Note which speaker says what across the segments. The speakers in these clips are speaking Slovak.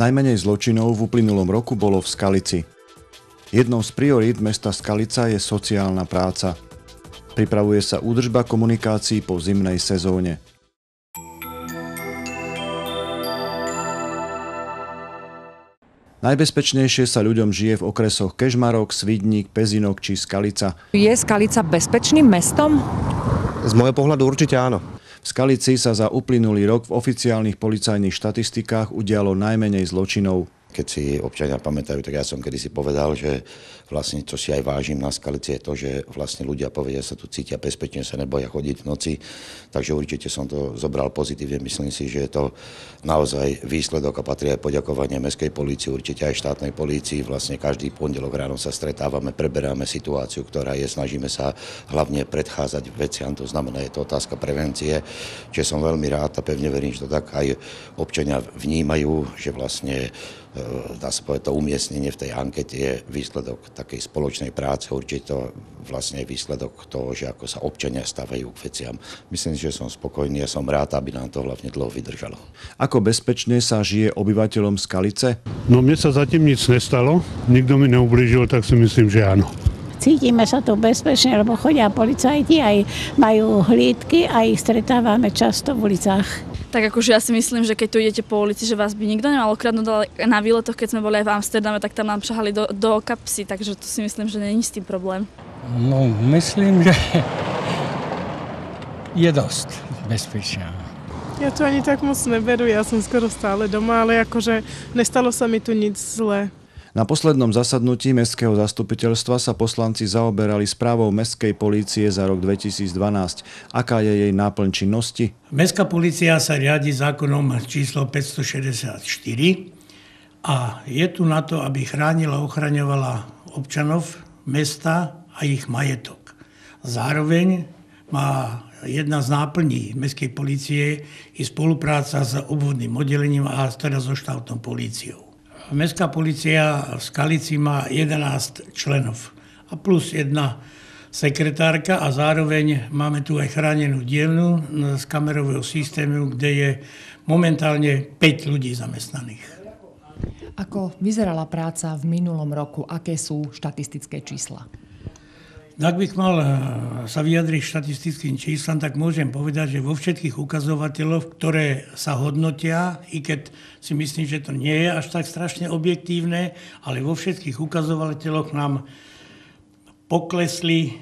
Speaker 1: Najmenej zločinov v uplynulom roku bolo v Skalici. Jednou z priorít mesta Skalica je sociálna práca. Pripravuje sa údržba komunikácií po zimnej sezóne. Najbezpečnejšie sa ľuďom žije v okresoch Kežmarok, Svidník, Pezinok či Skalica.
Speaker 2: Je Skalica bezpečným mestom?
Speaker 3: Z môjho pohľadu určite áno.
Speaker 1: V Skalici sa za uplynulý rok v oficiálnych policajných štatistikách udialo najmenej zločinov.
Speaker 4: Keď si občania pamätajú, tak ja som kedysi povedal, že vlastne čo si aj vážim na Skalici je to, že vlastne ľudia povedia, sa tu cítia bezpečne, sa neboja chodiť v noci. Takže určite som to zobral pozitívne. Myslím si, že je to naozaj výsledok a patrí aj poďakovanie mestskej polícii, určite aj štátnej polícii. Vlastne každý pondelok ráno sa stretávame, preberáme situáciu, ktorá je, snažíme sa hlavne predchádzať veciam. To znamená, je to otázka prevencie, že som veľmi rád a pevne verím, že to tak aj občania vnímajú, že vlastne dá sa povedať, to umiestnenie v tej ankete je výsledok takej spoločnej práce, určite to vlastne je výsledok toho, že ako sa občania stavajú k veciam. Myslím si, že som spokojný a som rád, aby nám to hlavne dlho vydržalo.
Speaker 1: Ako bezpečne sa žije obyvateľom Skalice?
Speaker 5: No mne sa zatím nic nestalo, nikto mi neublížil, tak si myslím, že áno.
Speaker 6: Cítime sa tu bezpečne, lebo chodia policajti, aj majú hlídky a ich stretávame často v ulicách.
Speaker 7: Tak akože ja si myslím, že keď tu idete po ulici, že vás by nikto nemal okradnúť, ale na výletoch, keď sme boli aj v Amsterdame, tak tam nám šahali do kapsy, takže to si myslím, že není s tým problém.
Speaker 8: No, myslím, že je dosť bezpečná.
Speaker 9: Ja to ani tak moc neberu, ja som skoro stále doma, ale akože nestalo sa mi tu nič zlé.
Speaker 1: Na poslednom zasadnutí mestského zastupiteľstva sa poslanci zaoberali správou mestskej polície za rok 2012. Aká je jej náplň činnosti?
Speaker 10: Mestská polícia sa riadi zákonom číslo 564 a je tu na to, aby chránila a ochraňovala občanov mesta a ich majetok. Zároveň má jedna z náplní mestskej polície i spolupráca s obvodným oddelením a teda so štátnou políciou. Mestská polícia v Skalici má 11 členov a plus jedna sekretárka a zároveň máme tu aj chránenú dielňu z kamerového systému, kde je momentálne 5 ľudí zamestnaných.
Speaker 2: Ako vyzerala práca v minulom roku? Aké sú štatistické čísla?
Speaker 10: Ak bych mal sa vyjadriť štatistickým číslam, tak môžem povedať, že vo všetkých ukazovateľoch, ktoré sa hodnotia, i keď si myslím, že to nie je až tak strašne objektívne, ale vo všetkých ukazovateľoch nám poklesli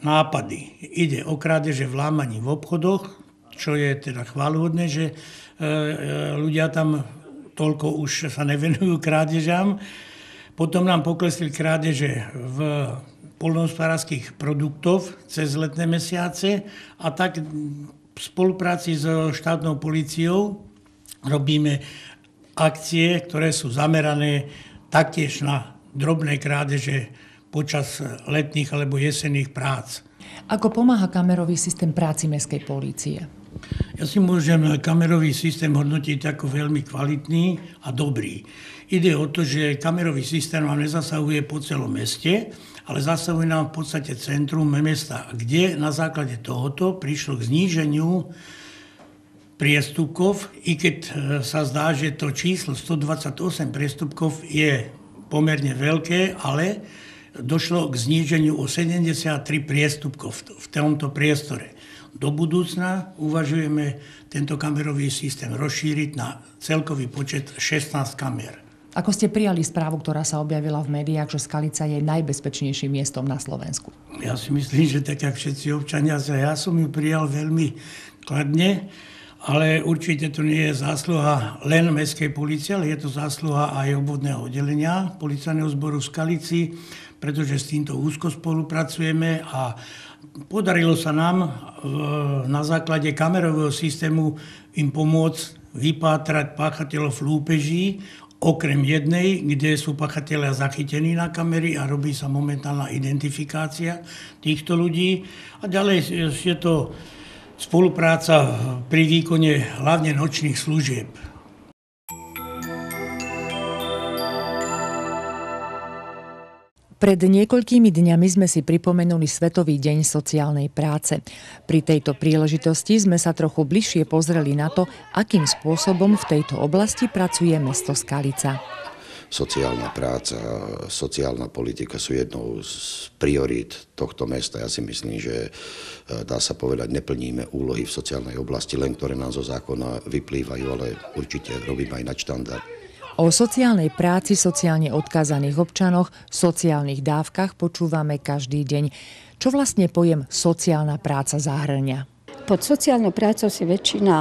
Speaker 10: nápady. Ide o krádeže v lámaní v obchodoch, čo je teda chváľuhodné, že ľudia tam toľko už sa nevenujú krádežám. Potom nám poklesli krádeže v poľnohospodárskych produktov cez letné mesiace a tak v spolupráci so štátnou políciou robíme akcie, ktoré sú zamerané taktiež na drobné krádeže počas letných alebo jesenných prác.
Speaker 2: Ako pomáha kamerový systém práci mestskej polície?
Speaker 10: Ja si môžem kamerový systém hodnotiť ako veľmi kvalitný a dobrý. Ide o to, že kamerový systém vám nezasahuje po celom meste, ale zasahuje nám v podstate centrum mesta, kde na základe tohoto prišlo k zníženiu priestupkov, i keď sa zdá, že to číslo 128 priestupkov je pomerne veľké, ale došlo k zníženiu o 73 priestupkov v tomto priestore. Do budúcna uvažujeme tento kamerový systém rozšíriť na celkový počet 16 kamer.
Speaker 2: Ako ste prijali správu, ktorá sa objavila v médiách, že Skalica je najbezpečnejším miestom na Slovensku?
Speaker 10: Ja si myslím, že tak, jak všetci občania, ja som ju prijal veľmi kladne, ale určite to nie je zásluha len mestskej polície, ale je to zásluha aj obvodného oddelenia policajného zboru v Skalici, pretože s týmto úzko spolupracujeme a podarilo sa nám na základe kamerového systému im pomôcť vypátrať páchateľov lúpeží, okrem jednej, kde sú pachatelia zachytení na kamery a robí sa momentálna identifikácia týchto ľudí. A ďalej je to spolupráca pri výkone hlavne nočných služieb.
Speaker 2: Pred niekoľkými dňami sme si pripomenuli Svetový deň sociálnej práce. Pri tejto príležitosti sme sa trochu bližšie pozreli na to, akým spôsobom v tejto oblasti pracuje mesto Skalica.
Speaker 4: Sociálna práca, sociálna politika sú jednou z priorít tohto mesta. Ja si myslím, že dá sa povedať, neplníme úlohy v sociálnej oblasti, len ktoré nám zo zákona vyplývajú, ale určite robíme aj nadštandard.
Speaker 2: O sociálnej práci, sociálne odkázaných občanoch, sociálnych dávkach počúvame každý deň. Čo vlastne pojem sociálna práca zahŕňa?
Speaker 11: Pod sociálnou prácou si väčšina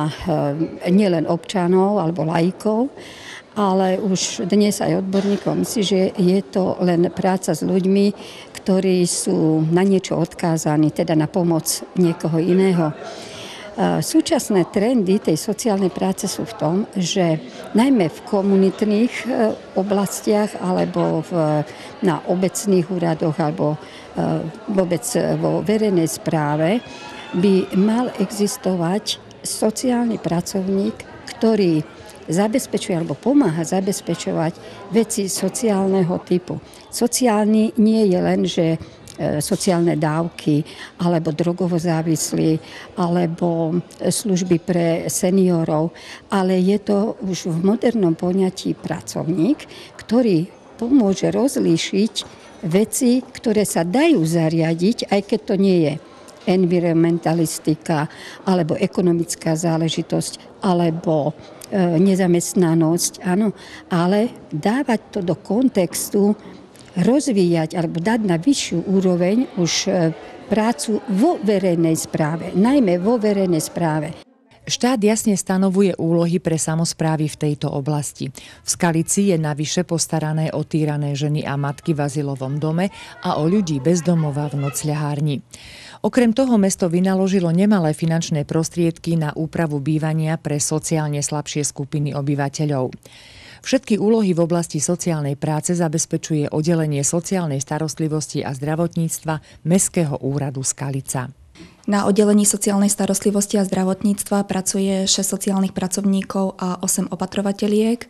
Speaker 11: nielen občanov alebo laikov, ale už dnes aj odborníkov myslí, že je to len práca s ľuďmi, ktorí sú na niečo odkázaní, teda na pomoc niekoho iného. Súčasné trendy tej sociálnej práce sú v tom, že najmä v komunitných oblastiach alebo na obecných úradoch alebo vôbec vo verejnej správe by mal existovať sociálny pracovník, ktorý zabezpečuje alebo pomáha zabezpečovať veci sociálneho typu. Sociálny nie je len, že sociálne dávky, alebo drogovo závislí, alebo služby pre seniorov, ale je to už v modernom poňatí pracovník, ktorý pomôže rozlíšiť veci, ktoré sa dajú zariadiť, aj keď to nie je environmentalistika, alebo ekonomická záležitosť, alebo nezamestnanosť, áno, ale dávať to do kontextu, rozvíjať alebo dať na vyššiu úroveň už prácu vo verejnej správe, najmä vo verejnej správe.
Speaker 2: Štát jasne stanovuje úlohy pre samosprávy v tejto oblasti. V Skalici je navyše postarané o týrané ženy a matky v azylovom dome a o ľudí bez domova v nocľahárni. Okrem toho mesto vynaložilo nemalé finančné prostriedky na úpravu bývania pre sociálne slabšie skupiny obyvateľov. Všetky úlohy v oblasti sociálnej práce zabezpečuje oddelenie sociálnej starostlivosti a zdravotníctva Mestského úradu Skalica.
Speaker 12: Na oddelení sociálnej starostlivosti a zdravotníctva pracuje 6 sociálnych pracovníkov a 8 opatrovateliek.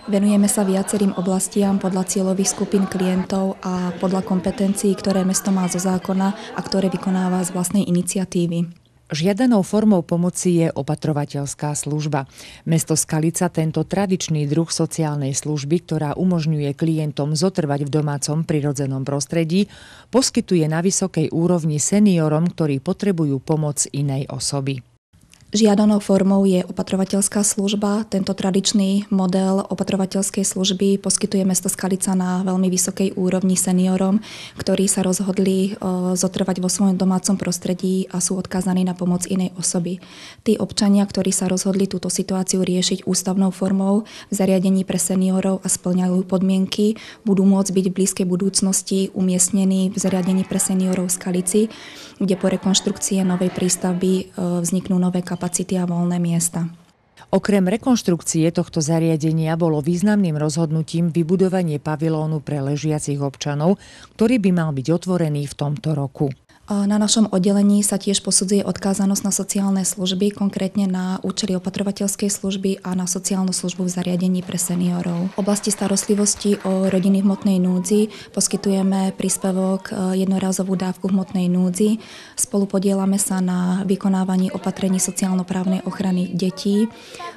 Speaker 12: Venujeme sa viacerým oblastiam podľa cieľových skupín klientov a podľa kompetencií, ktoré mesto má zo zákona a ktoré vykonáva z vlastnej iniciatívy.
Speaker 2: Žiadanou formou pomoci je opatrovateľská služba. Mesto Skalica tento tradičný druh sociálnej služby, ktorá umožňuje klientom zotrvať v domácom prirodzenom prostredí, poskytuje na vysokej úrovni seniorom, ktorí potrebujú pomoc inej osoby.
Speaker 12: Žiadanou formou je opatrovateľská služba. Tento tradičný model opatrovateľskej služby poskytuje mesto Skalica na veľmi vysokej úrovni seniorom, ktorí sa rozhodli zotrvať vo svojom domácom prostredí a sú odkázaní na pomoc inej osoby. Tí občania, ktorí sa rozhodli túto situáciu riešiť ústavnou formou v zariadení pre seniorov a spĺňajú podmienky, budú môcť byť v blízkej budúcnosti umiestnení v zariadení pre seniorov v Skalici, kde po rekonštrukcii novej prístavby vzniknú nové kapacity a voľné miesta.
Speaker 2: Okrem rekonštrukcie tohto zariadenia bolo významným rozhodnutím vybudovanie pavilónu pre ležiacich občanov, ktorý by mal byť otvorený v tomto roku.
Speaker 12: Na našom oddelení sa tiež posudzuje odkázanosť na sociálne služby, konkrétne na účely opatrovateľskej služby a na sociálnu službu v zariadení pre seniorov. V oblasti starostlivosti o rodiny v hmotnej núdzi poskytujeme príspevok jednorazovú dávku v hmotnej núdzi. Spolupodielame sa na vykonávaní opatrení sociálno-právnej ochrany detí.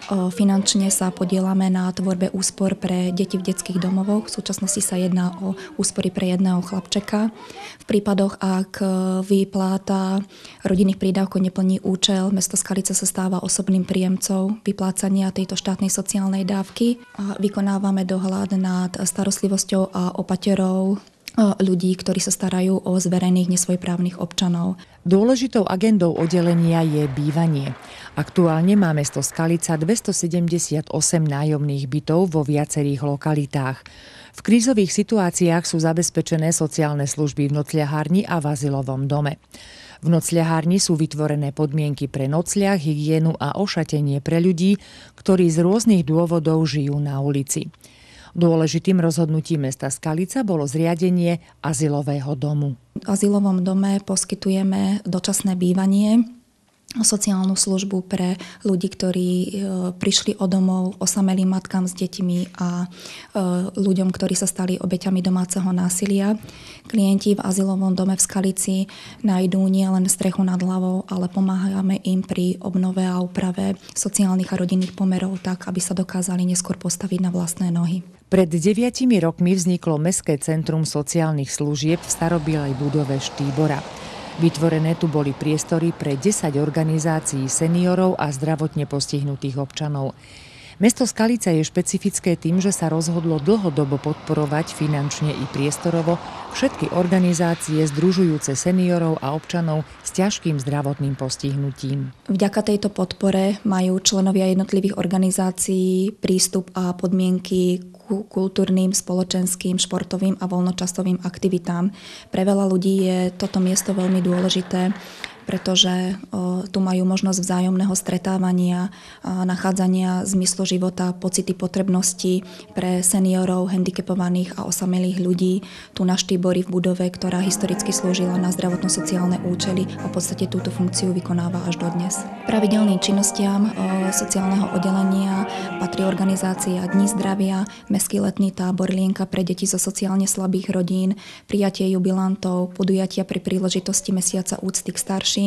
Speaker 12: Finančne sa podielame na tvorbe úspor pre deti v detských domovoch. V súčasnosti sa jedná o úspory pre jedného chlapčeka. V prípadoch, ak výplata rodinných prídavkov neplní účel, mesto Skalica sa stáva osobným príjemcom vyplácania tejto štátnej sociálnej dávky. Vykonávame dohľad nad starostlivosťou a opaterou ľudí, ktorí sa starajú o zverejných nesvojprávnych občanov.
Speaker 2: Dôležitou agendou oddelenia je bývanie. Aktuálne má mesto Skalica 278 nájomných bytov vo viacerých lokalitách. V krízových situáciách sú zabezpečené sociálne služby v nocľahárni a v azylovom dome. V nocľahárni sú vytvorené podmienky pre nocľah, hygienu a ošatenie pre ľudí, ktorí z rôznych dôvodov žijú na ulici. Dôležitým rozhodnutím mesta Skalica bolo zriadenie azylového domu.
Speaker 12: V azylovom dome poskytujeme dočasné bývanie sociálnu službu pre ľudí, ktorí prišli o domov, osamelým matkám s deťmi a ľuďom, ktorí sa stali obeťami domáceho násilia. Klienti v azylovom dome v Skalici nájdú nielen strechu nad hlavou, ale pomáhame im pri obnove a úprave sociálnych a rodinných pomerov tak, aby sa dokázali neskôr postaviť na vlastné nohy.
Speaker 2: Pred 9 rokmi vzniklo Mestské centrum sociálnych služieb v starobilej budove Štýbora. Vytvorené tu boli priestory pre 10 organizácií seniorov a zdravotne postihnutých občanov. Mesto Skalica je špecifické tým, že sa rozhodlo dlhodobo podporovať finančne i priestorovo všetky organizácie združujúce seniorov a občanov s ťažkým zdravotným postihnutím.
Speaker 12: Vďaka tejto podpore majú členovia jednotlivých organizácií prístup a podmienky ku kultúrnym, spoločenským, športovým a voľnočasovým aktivitám. Pre veľa ľudí je toto miesto veľmi dôležité, pretože tu majú možnosť vzájomného stretávania, nachádzania zmyslu života, pocity potrebnosti pre seniorov, handicapovaných a osamelých ľudí. Tu na Štýbori v budove, ktorá historicky slúžila na zdravotno-sociálne účely a v podstate túto funkciu vykonáva až dodnes. Pravidelným činnostiam sociálneho oddelenia patrí organizácia Dni zdravia, Mestský letný tábor Lienka pre deti zo sociálne slabých rodín, prijatie jubilantov, podujatia pri príležitosti Mesiaca úcty k starším,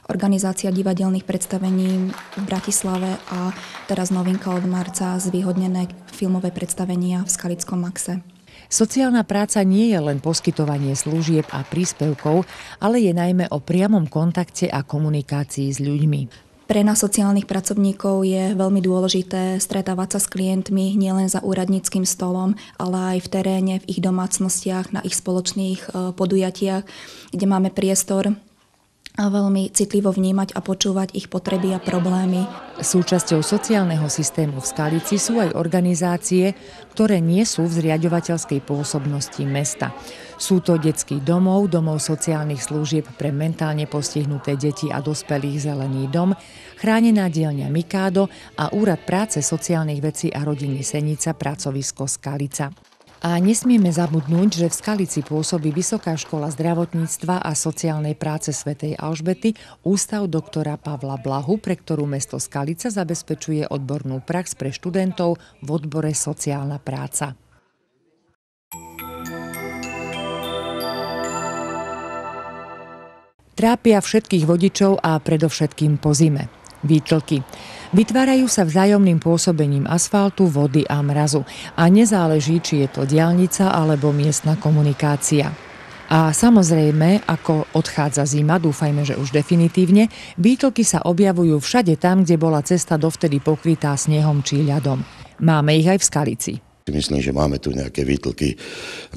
Speaker 12: organizácia divadelných predstavení v Bratislave a teraz novinka od marca zvýhodnené filmové predstavenia v Skalickom Maxe.
Speaker 2: Sociálna práca nie je len poskytovanie služieb a príspevkov, ale je najmä o priamom kontakte a komunikácii s ľuďmi.
Speaker 12: Pre nás sociálnych pracovníkov je veľmi dôležité stretávať sa s klientmi nielen za úradníckym stolom, ale aj v teréne, v ich domácnostiach, na ich spoločných podujatiach, kde máme priestor a veľmi citlivo vnímať a počúvať ich potreby a problémy.
Speaker 2: Súčasťou sociálneho systému v Skalici sú aj organizácie, ktoré nie sú v zriaďovateľskej pôsobnosti mesta. Sú to detský domov, domov sociálnych služieb pre mentálne postihnuté deti a dospelých Zelený dom, chránená dielňa Mikádo a Úrad práce, sociálnych vecí a rodiny Senica, pracovisko Skalica. A nesmieme zabudnúť, že v Skalici pôsobí Vysoká škola zdravotníctva a sociálnej práce svätej Alžbety, Ústav doktora Pavla Blahu, pre ktorú mesto Skalica zabezpečuje odbornú prax pre študentov v odbore sociálna práca. Trápia všetkých vodičov a predovšetkým po zime. Výtlky. Vytvárajú sa vzájomným pôsobením asfaltu, vody a mrazu a nezáleží, či je to diaľnica alebo miestna komunikácia. A samozrejme, ako odchádza zima, dúfajme, že už definitívne, výtlky sa objavujú všade tam, kde bola cesta dovtedy pokrytá snehom či ľadom. Máme ich aj v Skalici.
Speaker 4: Myslím, že máme tu nejaké výtlky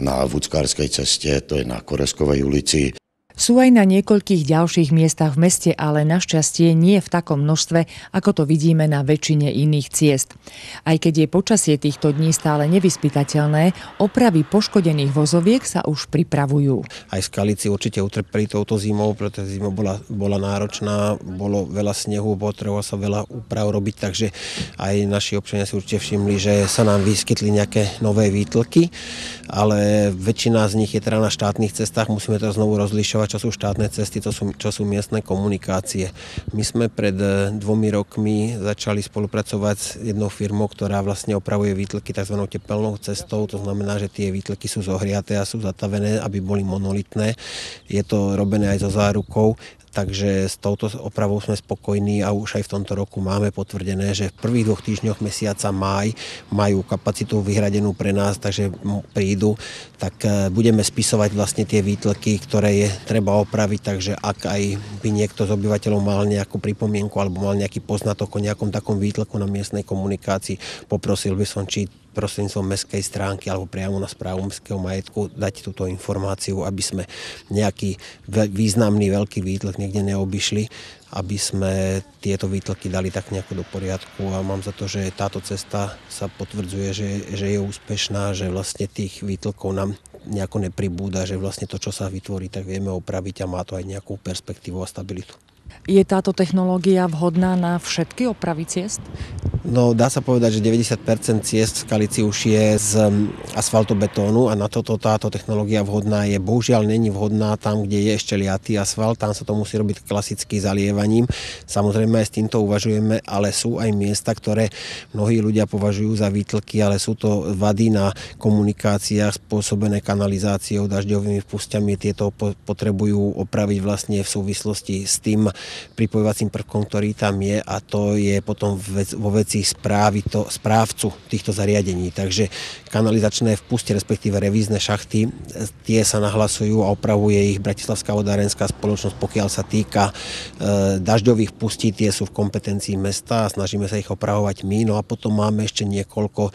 Speaker 4: na Vuckárskej ceste, to je na Koreskovej ulici.
Speaker 2: Sú aj na niekoľkých ďalších miestach v meste, ale našťastie nie v takom množstve, ako to vidíme na väčšine iných ciest. Aj keď je počasie týchto dní stále nevyspytateľné, opravy poškodených vozoviek sa už pripravujú.
Speaker 3: Aj v Skalici určite utrpeli touto zimou, pretože zima bola náročná, bolo veľa snehu, potrebovalo sa veľa úprav robiť, takže aj naši občania si určite všimli, že sa nám vyskytli nejaké nové výtlky, ale väčšina z nich je teda na štátnych cestách, musíme to znovu rozlišovať, čo sú štátne cesty, čo sú miestne komunikácie. My sme pred 2 rokmi začali spolupracovať s jednou firmou, ktorá vlastne opravuje výtlky tzv. Tepelnou cestou. To znamená, že tie výtlky sú zohriaté a sú zatavené, aby boli monolitné. Je to robené aj so zárukou. Takže s touto opravou sme spokojní a už aj v tomto roku máme potvrdené, že v prvých 2 týždňoch mesiaca máj majú kapacitu vyhradenú pre nás, takže prídu, tak budeme spisovať vlastne tie výtlky, ktoré je treba opraviť, takže ak aj by niekto z obyvateľov mal nejakú pripomienku alebo mal nejaký poznatok o nejakom takom výtlku na miestnej komunikácii, poprosil by som, či prostredníctvom mestskej stránky alebo priamo na správu mestského majetku dať túto informáciu, aby sme nejaký významný veľký výtlk niekde neobyšli, aby sme tieto výtlky dali tak nejako do poriadku a mám za to, že táto cesta sa potvrdzuje, že je úspešná, že vlastne tých výtlkov nám nejako nepribúda, že vlastne to, čo sa vytvorí, tak vieme opraviť a má to aj nejakú perspektívu a stabilitu.
Speaker 2: Je táto technológia vhodná na všetky opravy ciest?
Speaker 3: No, dá sa povedať, že 90% ciest v Skalici už je z asfaltobetónu a na toto táto technológia vhodná je. Bohužiaľ není vhodná tam, kde je ešte liatý asfalt, tam sa to musí robiť klasicky zalievaním. Samozrejme aj s týmto uvažujeme, ale sú aj miesta, ktoré mnohí ľudia považujú za výtlky, ale sú to vady na komunikáciách spôsobené kanalizáciou, dažďovými vpusťami. Tieto potrebujú opraviť vlastne v súvislosti s tým pripojovacím prvkom, ktorý tam je, a to je potom vo veci správcu týchto zariadení. Takže kanalizačné vpustie, respektíve revízne šachty, tie sa nahlasujú a opravuje ich Bratislavská vodárenská spoločnosť. Pokiaľ sa týka dažďových vpustí, tie sú v kompetencii mesta a snažíme sa ich opravovať my. No a potom máme ešte niekoľko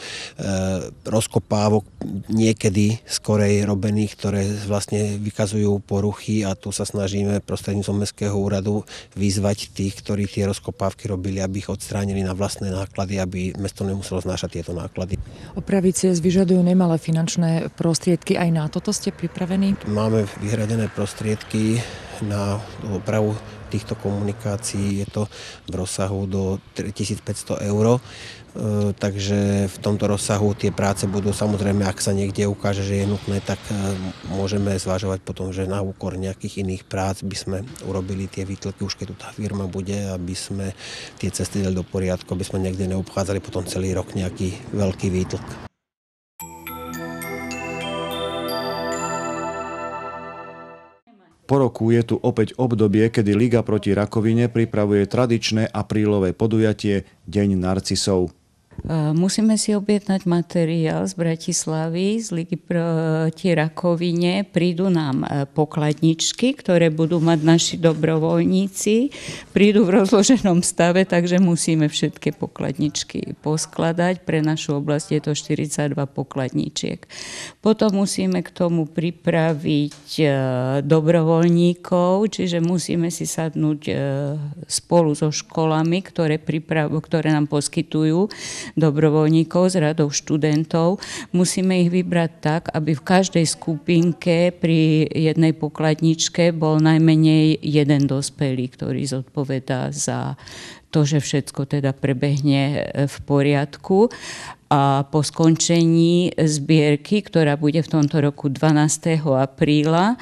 Speaker 3: rozkopávok, niekedy skorej robených, ktoré vlastne vykazujú poruchy, a tu sa snažíme prostredníctvom mestského úradu vyzvať tých, ktorí tie rozkopávky robili, aby ich odstránili na vlastné náklady, aby mesto nemuselo znášať tieto náklady.
Speaker 2: Opravy ciest vyžadujú nemalé finančné prostriedky. Aj na toto ste pripravení?
Speaker 3: Máme vyhradené prostriedky na opravu týchto komunikácií. Je to v rozsahu do 3500 eur. Takže v tomto rozsahu tie práce budú, samozrejme, ak sa niekde ukáže, že je nutné, tak môžeme zvažovať potom, že na úkor nejakých iných prác by sme urobili tie výtlky, už keď tu tá firma bude, aby sme tie cesty dali do poriadku, aby sme niekde neobchádzali potom celý rok nejaký veľký výtlk.
Speaker 1: Po roku je tu opäť obdobie, kedy Liga proti rakovine pripravuje tradičné aprílové podujatie Deň narcisov.
Speaker 13: Musíme si objednať materiál z Bratislavy, z Ligy proti rakovine. Prídu nám pokladničky, ktoré budú mať naši dobrovoľníci. Prídu v rozloženom stave, takže musíme všetky pokladničky poskladať. Pre našu oblasť je to 42 pokladničiek. Potom musíme k tomu pripraviť dobrovoľníkov, čiže musíme si sadnúť spolu so školami, ktoré nám poskytujú dobrovoľníkov s radou študentov. Musíme ich vybrať tak, aby v každej skupinke pri jednej pokladničke bol najmenej jeden dospelý, ktorý zodpovedá za to, že všetko teda prebehne v poriadku. A po skončení zbierky, ktorá bude v tomto roku 12. apríla,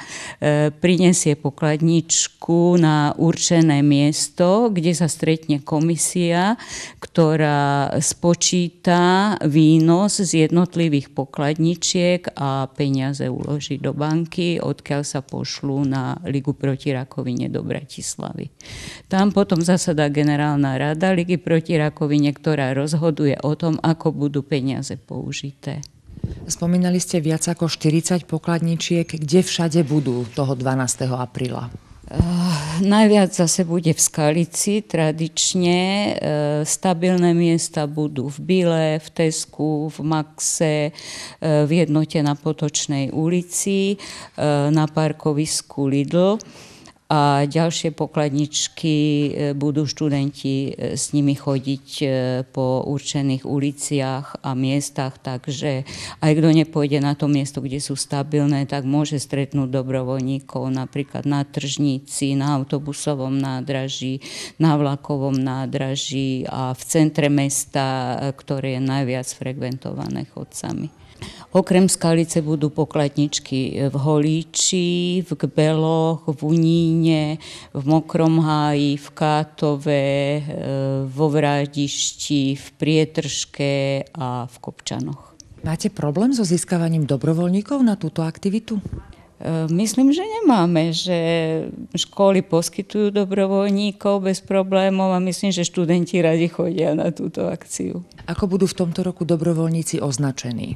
Speaker 13: prinesie pokladničku na určené miesto, kde sa stretne komisia, ktorá spočíta výnos z jednotlivých pokladničiek a peniaze uloží do banky, odkiaľ sa pošlú na Ligu proti rakovine do Bratislavy. Tam potom zasadá generálna rada Ligy proti rakovine, ktorá rozhoduje o tom, ako budú peniaze použité.
Speaker 2: Spomínali ste viac ako 40 pokladničiek. Kde všade budú toho 12. apríla?
Speaker 13: Najviac zase bude v Skalici tradične. Stabilné miesta budú v Bile, v Tesku, v Maxe, v Jednote na Potočnej ulici, na parkovisku Lidl. A ďalšie pokladničky budú študenti s nimi chodiť po určených uliciach a miestach, takže aj kto nepôjde na to miesto, kde sú stabilné, tak môže stretnúť dobrovoľníkov napríklad na tržnici, na autobusovom nádraží, na vlakovom nádraží a v centre mesta, ktoré je najviac frekventované chodcami. Okrem Skalice budú pokladničky v Holíči, v Gbeloch, v Uníne, v Mokrom Háji, v Kátove, vo Vrádišti, v Prietržke a v Kopčanoch.
Speaker 2: Máte problém so získavaním dobrovoľníkov na túto aktivitu?
Speaker 13: Myslím, že nemáme, že školy poskytujú dobrovoľníkov bez problémov a myslím, že študenti radi chodia na túto akciu.
Speaker 2: Ako budú v tomto roku dobrovoľníci označení?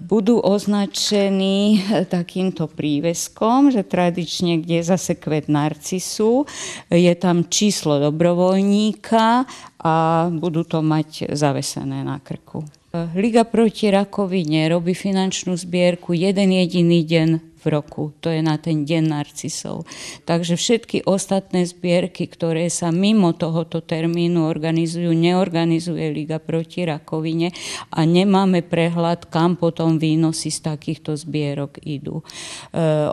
Speaker 13: Budú označení takýmto príveskom, že tradične, kde je zase kvet narcisu, je tam číslo dobrovoľníka a budú to mať zavesené na krku. Liga proti rakovine robí finančnú zbierku jeden jediný deň v roku. To je na ten deň narcisov. Takže všetky ostatné zbierky, ktoré sa mimo tohoto termínu organizujú, neorganizuje Liga proti rakovine a nemáme prehľad, kam potom výnosy z takýchto zbierok idú.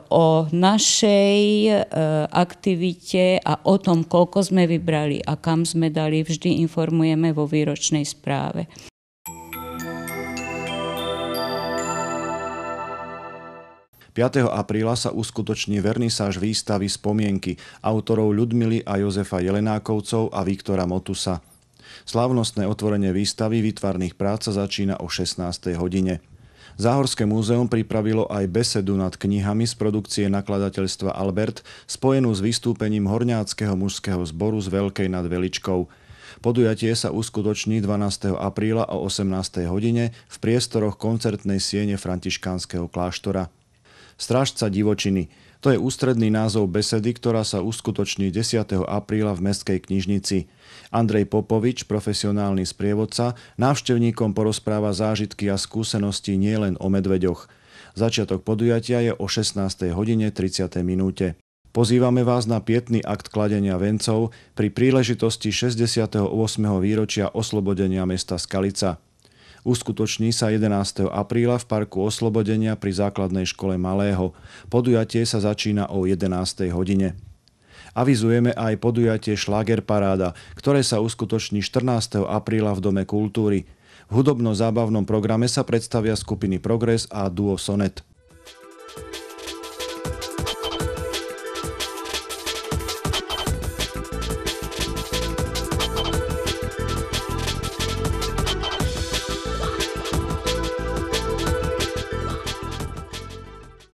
Speaker 13: O našej aktivite a o tom, koľko sme vybrali a kam sme dali, vždy informujeme vo výročnej správe.
Speaker 1: 5. apríla sa uskutoční vernisáž výstavy Spomienky autorov Ľudmily a Jozefa Jelenákovcov a Viktora Motusa. Slávnostné otvorenie výstavy výtvarných prác sa začína o 16. hodine. Záhorské múzeum pripravilo aj besedu nad knihami z produkcie nakladateľstva Albert spojenú s vystúpením horňáckeho mužského zboru z Veľkej nad Veličkou. Podujatie sa uskutoční 12. apríla o 18. hodine v priestoroch koncertnej siene františkánskeho kláštora. Strážca divočiny. To je ústredný názov besedy, ktorá sa uskutoční 10. apríla v Mestskej knižnici. Andrej Popovič, profesionálny sprievodca, návštevníkom porozpráva zážitky a skúsenosti nielen o medveďoch. Začiatok podujatia je o 16. hodine 30. minúte. Pozývame vás na pietný akt kladenia vencov pri príležitosti 68. výročia oslobodenia mesta Skalica. Uskutoční sa 11. apríla v Parku Oslobodenia pri základnej škole Malého. Podujatie sa začína o 11. hodine. Avizujeme aj podujatie Šlágerparáda, ktoré sa uskutoční 14. apríla v Dome kultúry. V hudobno-zábavnom programe sa predstavia skupiny Progres a duo Sonet.